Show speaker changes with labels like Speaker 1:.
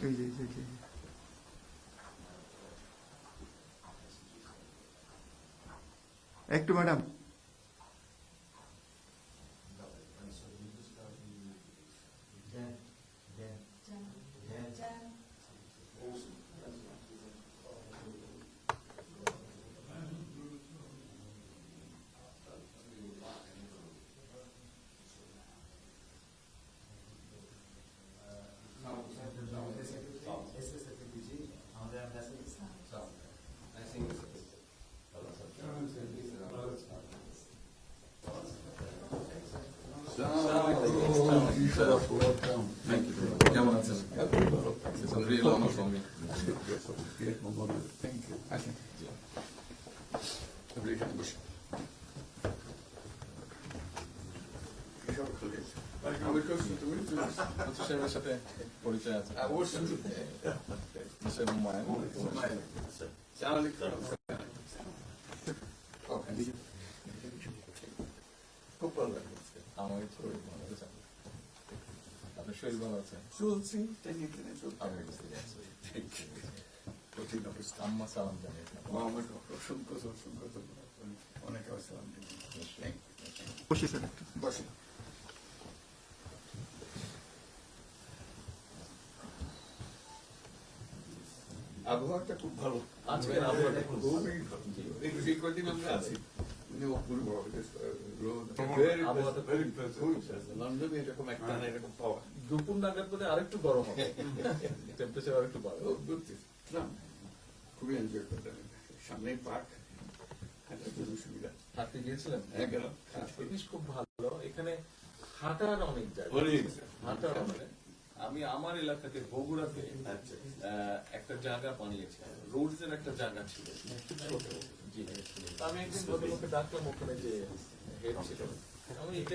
Speaker 1: এই যে এই যে একটু ম্যাডাম
Speaker 2: কেমন আছেন? Real honour for me.
Speaker 1: Thank you আসেন
Speaker 2: সাহেবের সাথে পরিচয় আছে
Speaker 1: খুব ভালো লাগছে
Speaker 2: আমার শরীর ভালো আছে। আপনার শরীর ভালো আছে?
Speaker 1: চলছি টেনে টেনে চলতে
Speaker 2: আমি বুঝতে পারছি। আম্মা সালাম জানিয়ে
Speaker 1: আমাকে অসংখ্য অসংখ্য ধন্যবাদ অনেক আসসালাম বসে স্যার বসে আবহাওয়াটা খুব ভালো
Speaker 2: আজকের আবহাওয়াটা খুব ভালো।
Speaker 1: খুবই ভালো এই কদিন আমরা আছি লন্ডনে এরকম একটা এরকম পাওয়া
Speaker 2: দুপুর নাগাদ বোধহয় আরেকটু গরম হবে, টেম্পারেচার আরেকটু বাড়বে।
Speaker 1: খুবই এনজয় করতে সামনে পার্ক হাঁটার জন্য সুবিধা
Speaker 2: হাঁটতে গিয়েছিলেন?
Speaker 1: গেলাম
Speaker 2: জিনিস খুব ভালো, এখানে হাঁটার অনেক জায়গা, হাঁটার অনেক। আমি আমার এলাকাতে বগুড়াতে একটা জায়গা বানিয়েছি, রোডস এর একটা জায়গা ছিল ছোট। জি, আমি একদিন ভদ্রলোককে ডাকলাম, ওখানে যে হেড ছিল, আমি